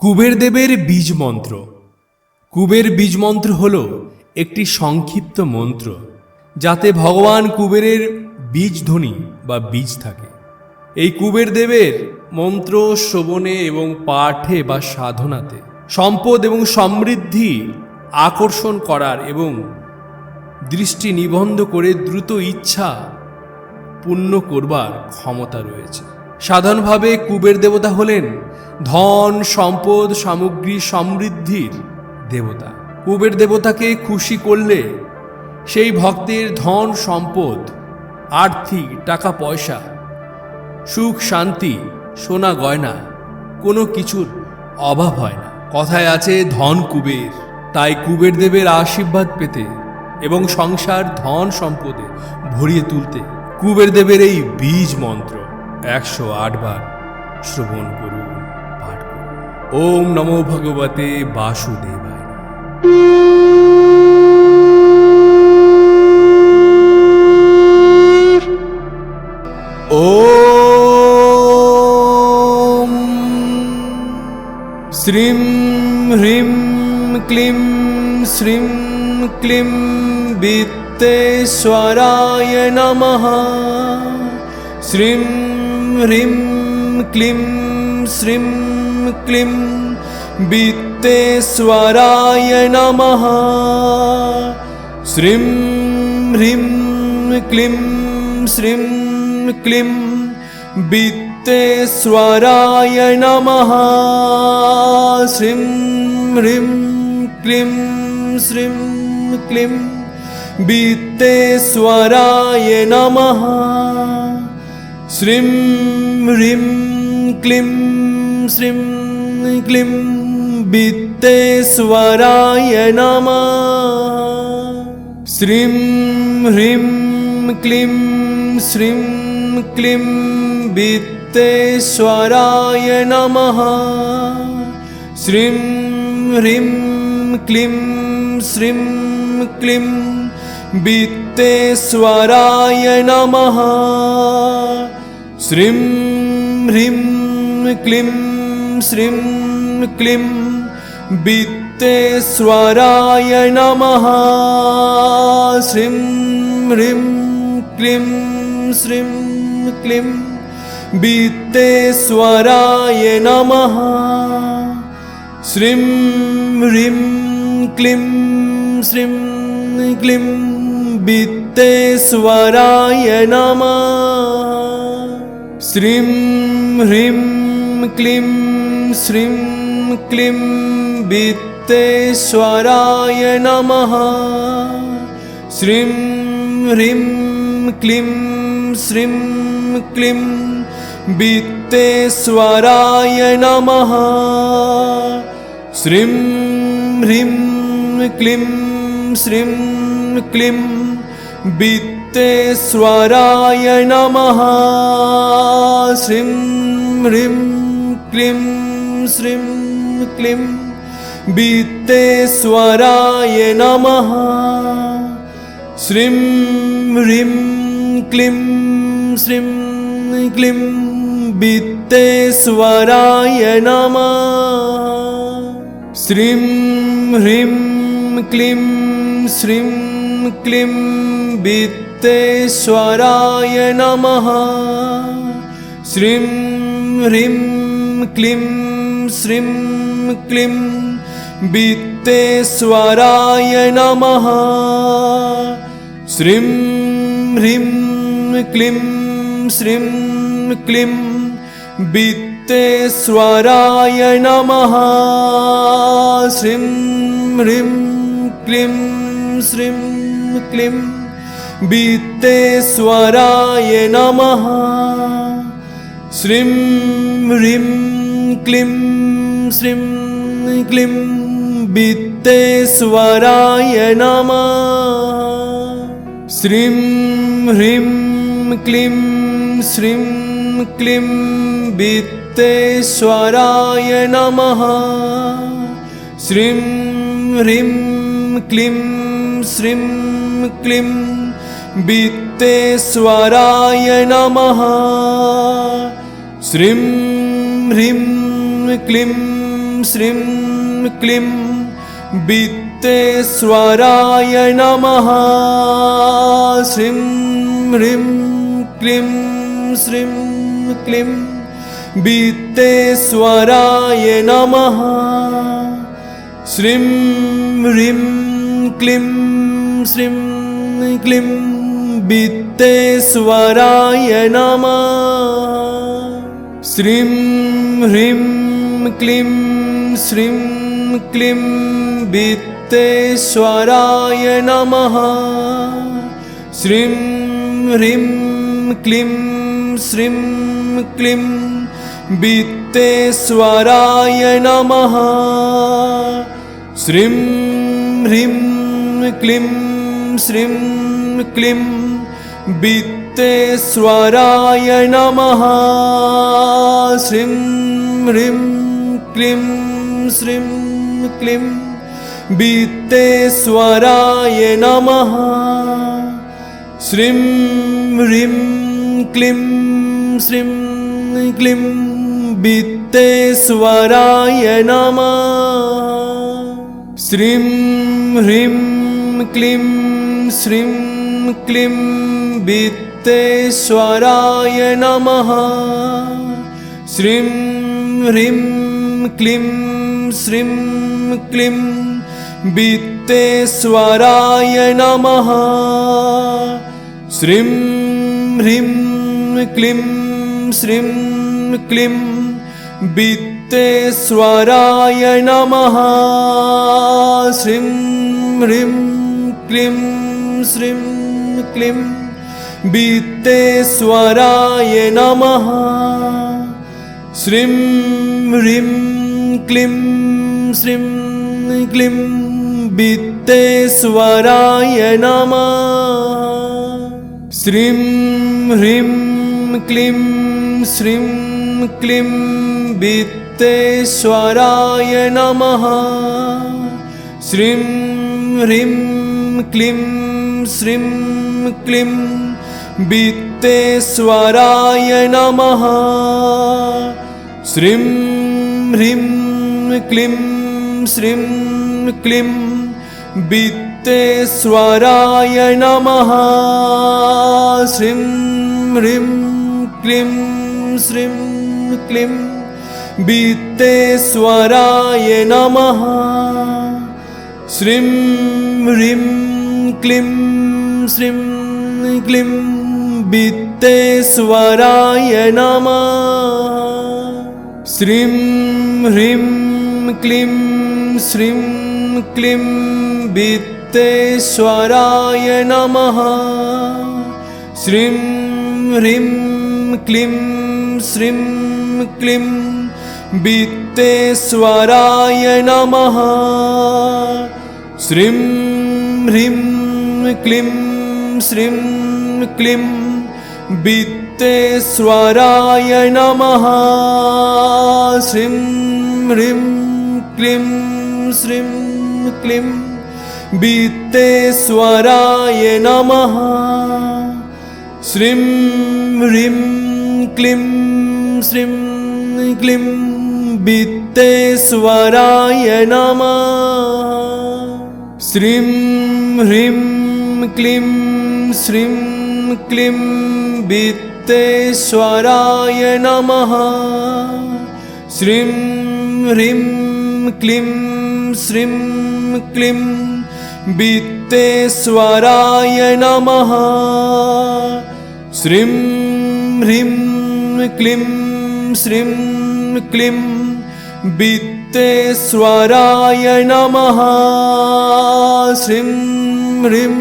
কুবের দেবের বীজ মন্ত্র। কুবের বীজ মন্ত্র হল একটি সংক্ষিপ্ত মন্ত্র যাতে ভগবান কুবেরের বীজ ধ্বনি বা বীজ থাকে। এই কুবের দেবের মন্ত্র শ্রবণে এবং পাঠে বা সাধনাতে সম্পদ এবং সমৃদ্ধি আকর্ষণ করার এবং দৃষ্টি নিবন্ধ করে দ্রুত ইচ্ছা পূর্ণ করবার ক্ষমতা রয়েছে। সাধারণভাবে কুবের দেবতা হলেন ধন সম্পদ সামগ্রী সমৃদ্ধির দেবতা। কুবের দেবতাকে খুশি করলে সেই ভক্তের ধন সম্পদ আর্থিক টাকা পয়সা সুখ শান্তি সোনা গয়না কোনো কিছুর অভাব হয় না। কথায় আছে ধন কুবের। তাই কুবের দেবের আশীর্বাদ পেতে এবং সংসার ধন সম্পদে ভরিয়ে তুলতে কুবের দেবের এই বীজ মন্ত্র 108 বার শ্রবণ করুন, পাঠ করুন। ওম নমো ভগবতে বাসুদেবায়। ওম শ্রীম হ্রিম ক্লিম শ্রীম ক্লিম বিত্তেশ্বরায় নমঃ। শ্রীম হ্রিম ক্লিম শ্রীম ক্লিম বিত্তেশ্বরায় নমঃ। শ্রীম হ্রিম ক্লিম শ্রীম ক্লিম বিত্তেশ্বরায় নমঃ। শ্রীম হ্রিম ক্লিম শ্রীম ক্লিম বিত্তেশ্বরায় নমঃ। শ্রীম হ্রিম ক্লিম শ্রীম ক্লিম বিত্তেশ্বরায় নমঃ। শ্রীম হ্রিম ক্লিম শ্রীম ক্লিম বিত্তেশ্বরায় নমঃ। শ্রীম হ্রিম ক্লিম শ্রীম ক্লিম বিত্তেশ্বরায় নমঃ। শ্রীম হ্রিম ক্লিম শ্রীম ক্লিম বিত্তেশ্বরায় নমঃ। শ্রীম হ্রিম ক্লিম শ্রীম ক্লিম বিত্তেশ্বরায় নমঃ। শ্রীম হ্রিম ক্লিম শ্রীম ক্লিম বিত্তেশ্বরায় নমঃ। শ্রীম হ্রিম ক্লিম শ্রীম ক্লিম বিত্তেশ্বরায় নমঃ। শ্রীম হ্রিম ক্লিম শ্রীম ক্লিম বিত্তেশ্বরায় নমঃ। শ্রীম হ্রিম ক্লিম শ্রীম ক্লিম বিত্তেশ্বরায় নমঃ। শ্রীম হ্রিম ক্লিম শ্রীম ক্লিম বিত্তেশ্বরায় নমঃ। শ্রীম হ্রিম ক্লিম শ্রীম ক্লিম বিত্তেশ্বরায় নমঃ। শ্রীম হ্রিম ক্লিম শ্রীম ক্লিম বিত্তেশ্বরায় নমঃ। শ্রীম হ্রিম ক্লিম শ্রীম ক্লিম বিত্তেশ্বরায় নমঃ। শ্রীম হ্রিম ক্লিম শ্রীম ক্লিম বিত্তেশ্বরায় নমঃ। শ্রীম হ্রিম ক্লিম শ্রীম ক্লিম বিত্তেশ্বরায় নমঃ। শ্রীম হ্রিম ক্লিম শ্রীম ক্লিম বিত্তেশ্বরায় নমঃ। শ্রীম হ্রিম ক্লিম শ্রীম ক্লিম বিত্তেশ্বরায় নমঃ। শ্রীম হ্রিম ক্লিম শ্রীম ক্লিম বিত্তেশ্বরায় নমঃ। শ্রীম হ্রিম ক্লিম श्रीं क्लीं वित्तेश्वराय नमः श्रीं ह्रीं क्लीं श्रीं क्लीं वित्तेश्वराय नमः श्रीं ह्रीं क्लीं श्रीं क्लीं वित्तेश्वराय नमः श्रीं ह्रीं क्लीं श्रीं क्लीं वित्तेश्वराय नमः श्रीं ह्रीं क्लीं श्रीं क्लीं वित्तेश्वराय नमः श्रीं ह्रीं क्लीं श्रीं क्लीं वित्तेश्वराय नमः श्रीं ह्रीं क्लीं श्रीं क्लीं वित्तेश्वराय नमः श्रीं ह्रीं क्लीं श्रीं क्लीं वित्तेश्वराय नमः श्रीं ह्रीं क्लीं श्रीं क्लीं वित्तेश्वराय नमः श्रीं ह्रीं क्लीं श्रीं क्लीं वित्तेश्वराय नमः श्रीं ह्रीं क्लीं श्रीं क्लीं वित्तेश्वराय नमः श्रीं ह्रीं क्लीं श्रीं क्लीं वित्तेश्वराय नमः श्रीं ह्रीं क्लीं श्रीं क्लीं वित्तेश्वराय नमः श्रीं ह्रीं क्लीं श्रीं क्लीं वित्तेश्वराय नमः श्रीं ह्रीं क्लीं श्रीं क्लीं वित्तेश्वराय नमः श्रीं ह्रीं क्लीं श्रीं क्लीं वित्तेश्वराय नमः श्रीं ह्रीं क्लीं श्रीं क्लीं वित्तेश्वराय नमः श्रीं ह्रीं क्लीं श्रीं क्लीं वित्तेश्वराय नमः श्रीं ह्रीं क्लीं श्रीं क्लीं वित्तेश्वराय नमः श्रीं ह्रीं क्लीं श्रीं क्लीं वित्तेश्वराय नमः श्रीं ह्रीं क्लीं श्रीं क्लीं वित्तेश्वराय नमः श्रीं ह्रीं क्लीं श्रीं क्लीं वित्तेश्वराय नमः श्रीं ह्रीं क्लीं श्रीं क्लीं वित्तेश्वराय नमः श्रीं ह्रीं क्लीं श्रीं क्लीं वित्तेश्वराय नमः श्रीं ह्रीं क्लीं श्रीं क्लीं वित्तेश्वराय नमः श्रीं ह्रीं क्लीं श्रीं क्लीं वित्तेश्वराय नमः श्रीं ह्रीं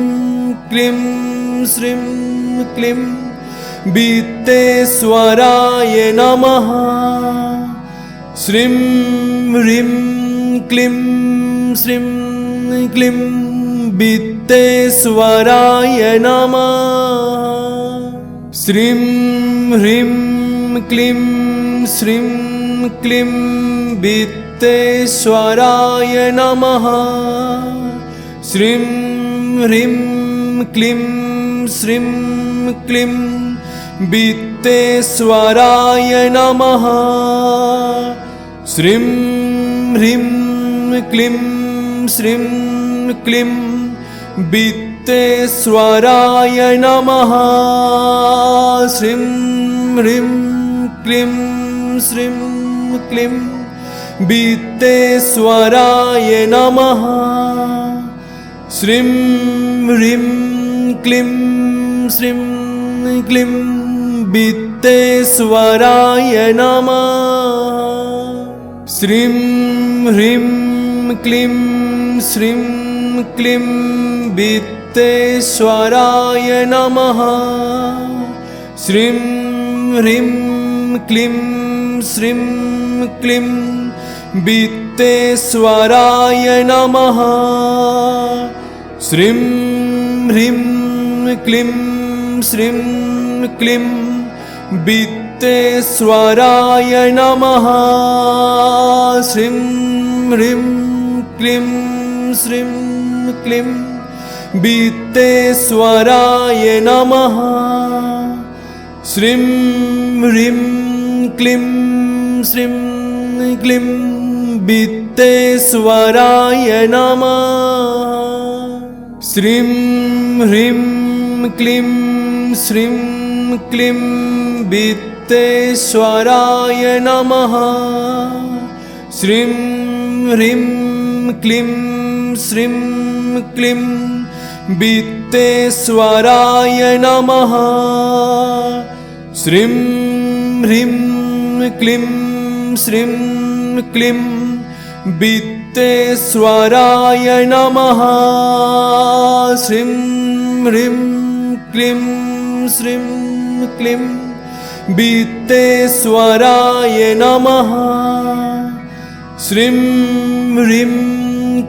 क्लीं श्रीं क्लीं वित्तेश्वराय नमः श्रीं ह्रीं क्लीं श्रीं क्लीं वित्तेश्वराय नमः श्रीं ह्रीं क्लीं श्रीं क्लीं वित्तेश्वराय नमः श्रीं ह्रीं क्लीं श्रीं क्लीं वित्तेश्वराय नमः श्रीं ह्रीं क्लीं श्रीं क्लीं वित्तेश्वराय नमः। श्रीं ह्रीं क्लीं श्रीं क्लीं वित्तेश्वराय नमः। श्रीं ह्रीं क्लीं श्रीं क्लीं वित्तेश्वराय नमः। श्रीं ह्रीं क्लीं श्रीं क्लीं वित्तेश्वराय नमः। श्रीं ह्रीं क्लीं श्रीं क्लीं वित्तेश्वराय नमः। श्रीं ह्रीं क्लीं श्रीं क्लीं वित्तेश्वराय नमः। श्रीं ह्रीं क्लीं श्रीं क्लीं वित्तेश्वराय नमः। श्रीं ह्रीं क्लीं श्रीं क्लीं वित्तेश्वराय नमः। श्रीं ह्रीं क्लीं श्रीं क्लीं वित्तेश्वराय नमः। श्रीं ह्रीं क्लीं श्रीं क्लीं वित्तेश्वराय नमः। श्रीं ह्रीं क्लीं श्रीं क्लीं वित्तेश्वराय नमः। श्रीं ह्रीं क्लीं श्रीं क्लीं वित्तेश्वराय नमः। श्रीं ह्रीं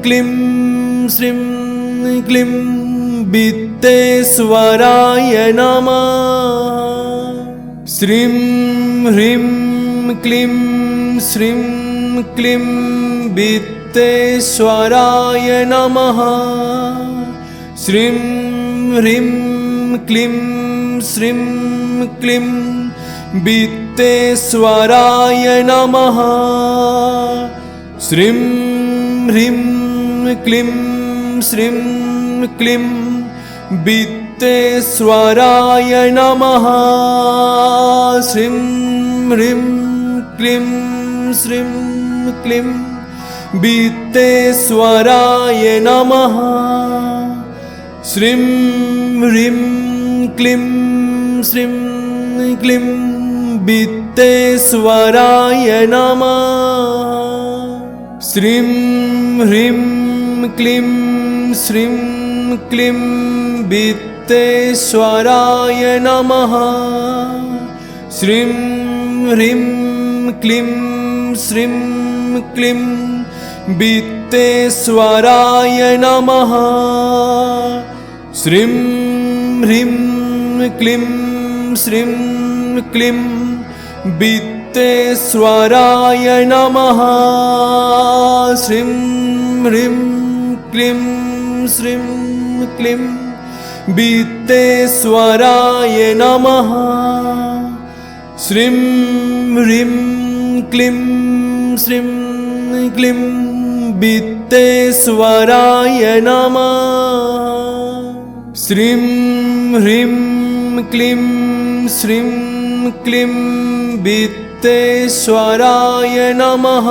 क्लीं श्रीं क्लीं वित्तेश्वराय नमः। श्रीं ह्रीं क्लीं श्रीं क्लीं वित्तेश्वराय नमः। श्रीं ह्रीं क्लीं श्रीं क्लीं वित्तेश्वराय नमः। श्रीं ह्रीं क्लीं श्रीं क्लीं वित्तेश्वराय नमः। श्रीं ह्रीं क्लीं श्रीं क्लीं वित्तेश्वराय नमः। श्रीं ह्रीं क्लीं श्रीं क्लीं वित्तेश्वराय नमः। श्रीं ह्रीं क्लीं श्रीं क्लीं वित्तेश्वराय नमः। श्रीं ह्रीं क्लीं श्रीं क्लीं वित्तेश्वराय नमः। श्रीं ह्रीं क्लीं श्रीं क्लीं वित्तेश्वराय नमः। श्रीं ह्रीं क्लीं श्रीं क्लीं वित्तेश्वराय नमः। श्रीं ह्रीं क्लीं श्रीं क्लीं वित्तेश्वराय नमः। श्रीं ह्रीं क्लीं श्रीं क्लीं वित्तेश्वराय नमः।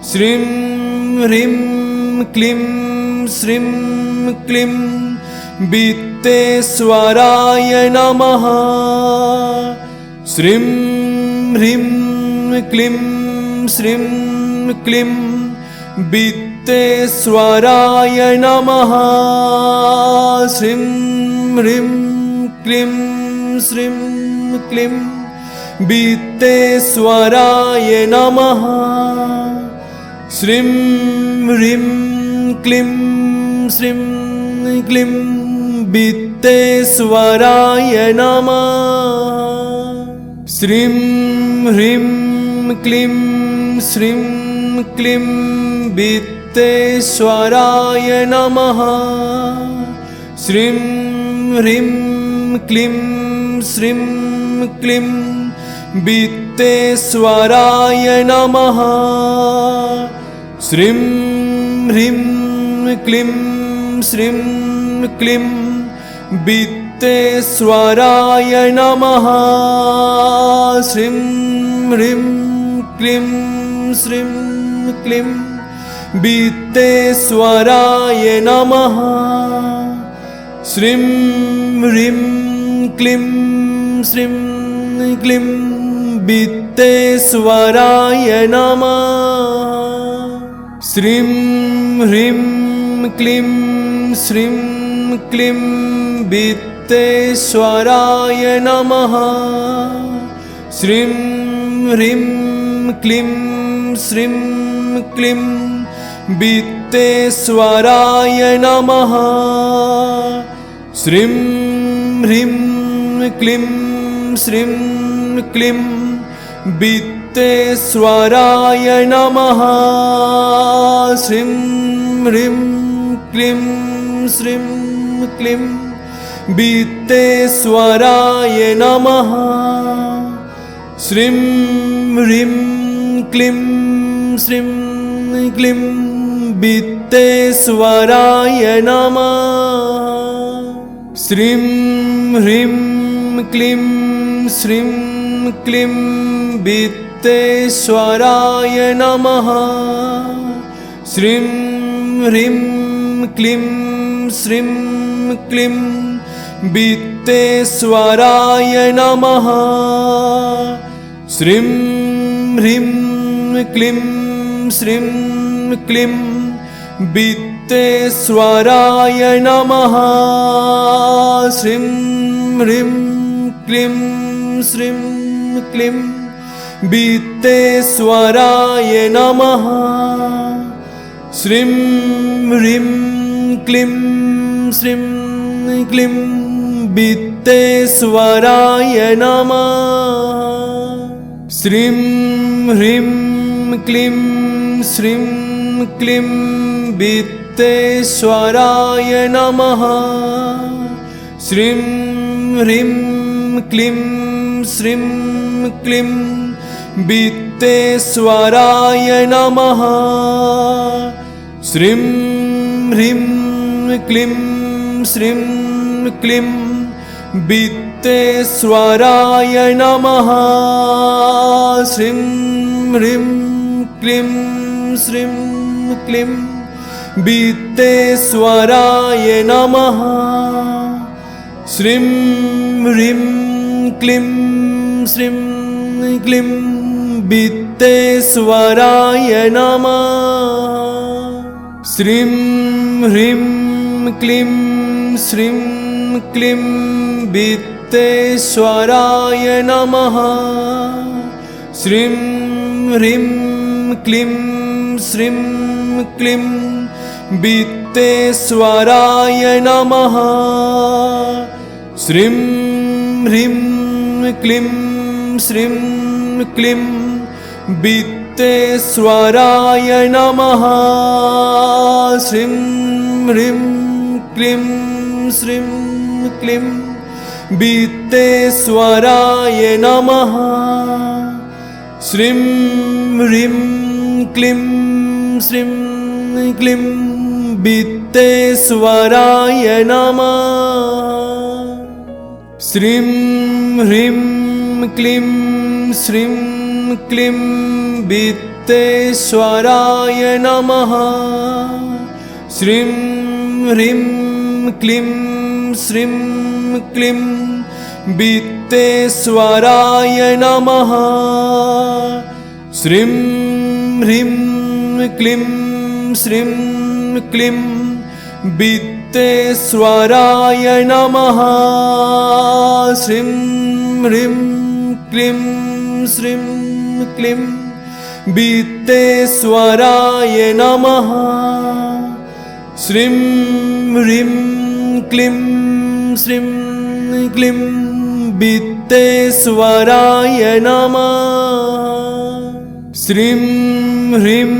श्रीं ह्रीं क्लीं श्रीं क्लीं वित्तेश्वराय नमः। श्रीं ह्रीं क्लीं श्रीं क्लीं वित्तेश्वराय नमः। श्रीं ह्रीं क्लीं श्रीं क्लीं वित्तेश्वराय नमः। श्रीं ह्रीं क्लीं श्रीं क्लीं वित्तेश्वराय नमः। श्रीं ह्रीं क्लीं श्रीं क्लीं वित्तेश्वराय नमः। श्रीं ह्रीं क्लीं श्रीं क्लीं वित्तेश्वराय वित्तेश्वराय नमः। श्रीं ह्रीं क्लीं श्रीं क्लीं वित्तेश्वराय नमः। श्रीं ह्रीं क्लीं श्रीं क्लीं वित्तेश्वराय नमः। श्रीं ह्रीं क्लीं श्रीं क्लीं वित्तेश्वराय नमः। श्रीं ह्रीं क्लीं श्रीं क्लीं वित्तेश्वराय नमः। श्रीं ह्रीं क्लीं श्रीं क्लीं वित्तेश्वराय नमः। श्रीं ह्रीं क्लीं श्रीं क्लीं वित्तेश्वराय नमः। श्रीं ह्रीं क्लीं श्रीं क्लीं वित्तेश्वराय नमः। श्रीं ह्रीं क्लीं श्रीं क्लीं वित्तेश्वराय नमः। श्रीं ह्रीं क्लीं श्रीं क्लीं वित्तेश्वराय नमः। श्रीं ह्रीं क्लीं श्रीं क्लीं वित्तेश्वराय नमः। श्रीं ह्रीं क्लीं श्रीं क्लीं वित्तेश्वराय नमः। श्रीं ह्रीं क्लीं श्रीं क्लीं वित्तेश्वराय नमः। श्रीं ह्रीं क्लीं श्रीं क्लीं वित्तेश्वराय नमः। श्रीं ह्रीं क्लीं श्रीं क्लीं वित्तेश्वराय नमः। श्रीं ह्रीं क्लीं श्रीं क्लीं वित्तेश्वराय नमः। श्रीं ह्रीं क्लीं श्रीं क्लीं वित्तेश्वराय नमः। श्रीं ह्रीं क्लीं श्रीं क्लीं वित्तेश्वराय नमः। श्रीं ह्रीं क्लीं श्रीं क्लीं वित्तेश्वराय नमः। श्रीं ह्रीं क्लीं श्रीं क्लीं वित्तेश्वराय नमः। श्रीं ह्रीं क्लीं श्रीं क्लीं वित्तेश्वराय नमः। श्रीं ह्रीं क्लीं श्रीं क्लीं वित्तेश्वराय नमः। श्रीं ह्रीं क्लीं श्रीं क्लीं वित्तेश्वराय नमः। श्रीं ह्रीं क्लीं श्रीं क्लीं वित्तेश्वराय नमः। श्रीं ह्रीं क्लीं श्रीं क्लीं वित्तेश्वराय नमः। श्रीं ह्रीं क्लीं श्रीं क्लीं वित्तेश्वराय नमः। श्रीं ह्रीं क्लीं श्रीं क्लीं वित्तेश्वराय नमः। श्रीं ह्रीं क्लीं श्रीं क्लीं वित्तेश्वराय नमः। श्रीं ह्रीं क्लीं श्रीं क्लीं वित्तेश्वराय नमः। श्रीं ह्रीं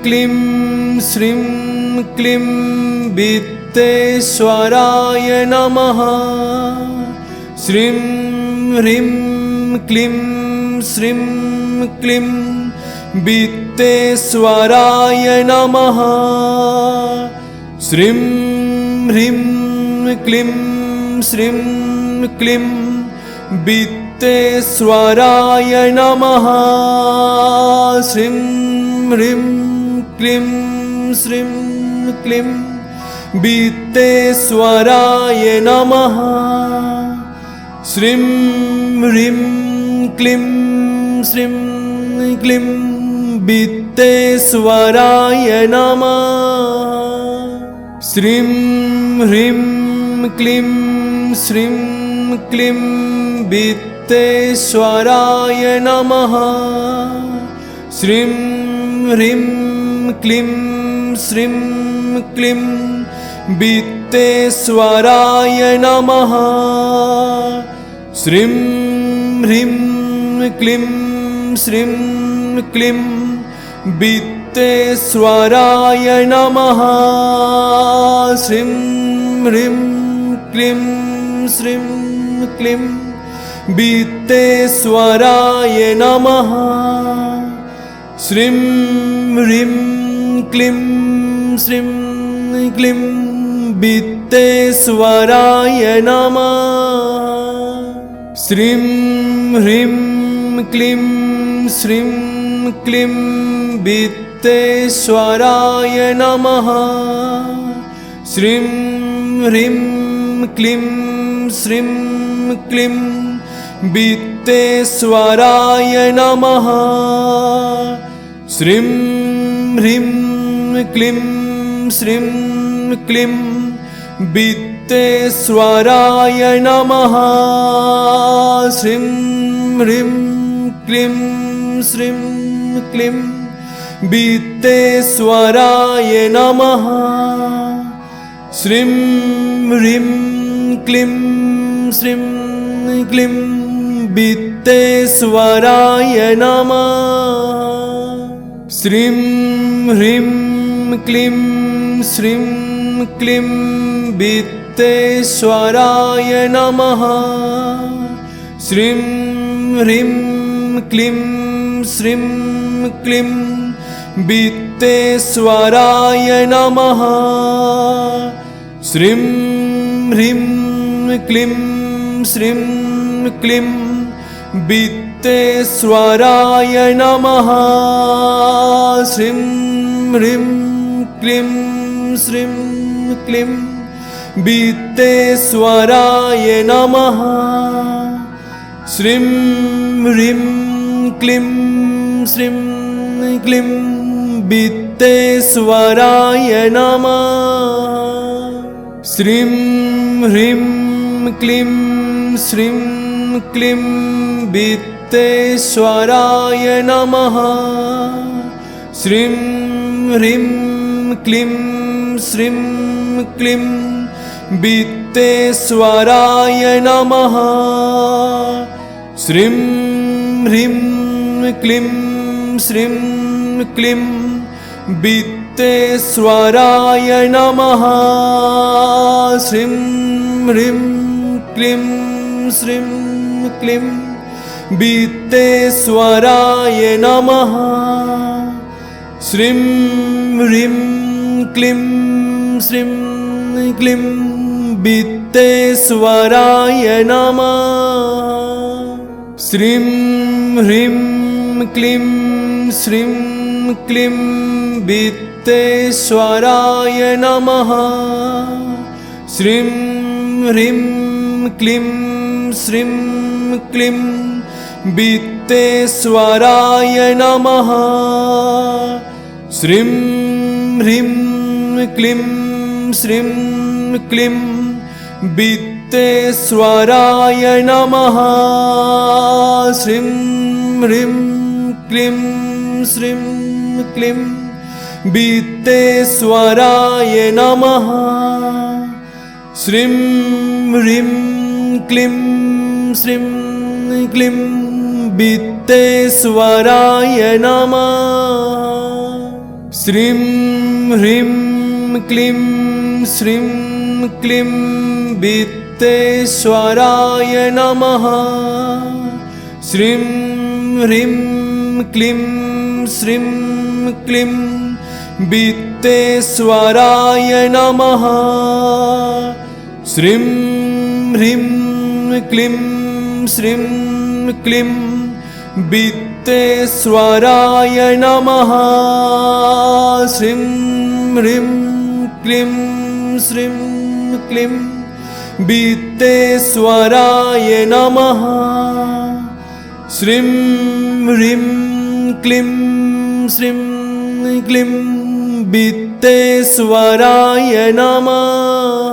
क्लीं श्रीं क्लीं वित्तेश्वराय नमः। श्रीं ह्रीं क्लीं श्रीं क्लीं वित्तेश्वराय नमः। श्रीं ह्रीं क्लीं श्रीं क्लीं वित्तेश्वराय नमः। श्रीं ह्रीं क्लीं श्रीं क्लीं वित्तेश्वराय नमः। श्रीं ह्रीं क्लीं श्रीं क्लीं वित्तेश्वराय नमः। श्रीं ह्रीं क्लीं श्रीं क्लीं वित्तेश्वराय नमः। श्रीं ह्रीं क्लीं श्रीं क्लीं वित्तेश्वराय नमः। श्रीं ह्रीं क्लीं श्रीं क्लीं वित्तेश्वराय नमः। श्रीं ह्रीं क्लीं श्रीं क्लीं वित्तेश्वराय नमः। श्रीं ह्रीं क्लीं श्रीं क्लीं वित्तेश्वराय नमः। श्रीं ह्रीं क्लीं श्रीं क्लीं वित्तेश्वराय नमः। श्रीं ह्रीं क्लीं श्रीं क्लीं वित्तेश्वराय नमः। श्रीं ह्रीं क्लीं श्रीं क्लीं वित्तेश्वराय नमः। श्रीं ह्रीं क्लीं श्रीं क्लीं वित्तेश्वराय नमः। श्रीं ह्रीं क्लीं श्रीं क्लीं वित्तेश्वराय नमः। श्रीं ह्रीं क्लीं श्रीं क्लीं वित्तेश्वराय नमः। श्रीं ह्रीं क्लीं श्रीं क्लीं वित्तेश्वराय नमः। श्रीं ह्रीं क्लीं श्रीं क्लीं वित्तेश्वराय नमः। श्रीं ह्रीं क्लीं श्रीं क्लीं वित्तेश्वराय नमः। श्रीं ह्रीं क्लीं श्रीं क्लीं वित्तेश्वराय नमः। श्रीं ह्रीं क्लीं श्रीं क्लीं वित्तेश्वराय नमः। श्रीं ह्रीं क्लीं श्रीं क्लीं वित्तेश्वराय नमः। श्रीं ह्रीं क्लीं श्रीं क्लीं वित्तेश्वराय नमः। श्रीं ह्रीं क्लीं श्रीं क्लीं वित्तेश्वराय नमः। श्रीं ह्रीं क्लीं श्रीं क्लीं वित्तेश्वराय नमः। श्रीं ह्रीं क्लीं श्रीं क्लीं वित्तेश्वराय नमः। श्रीं ह्रीं क्लीं श्रीं क्लीं वित्तेश्वराय नमः। श्रीं ह्रीं क्लीं श्रीं क्लीं वित्तेश्वराय नमः। श्रीं ह्रीं क्लीं श्रीं क्लीं वित्तेश्वराय नमः। श्रीं ह्रीं क्लीं श्रीं क्लीं वित्तेश्वराय नमः। श्रीं ह्रीं क्लीं श्रीं क्लीं वित्तेश्वराय नमः। श्रीं ह्रीं क्लीं श्रीं क्लीं वित्तेश्वराय नमः। श्रीं ह्रीं क्लीं श्रीं क्लीं वित्तेश्वराय नमः। श्रीं ह्रीं क्लीं श्रीं क्लीं वित्तेश्वराय नमः। श्रीं ह्रीं क्लीं श्रीं क्लीं वित्तेश्वराय नमः।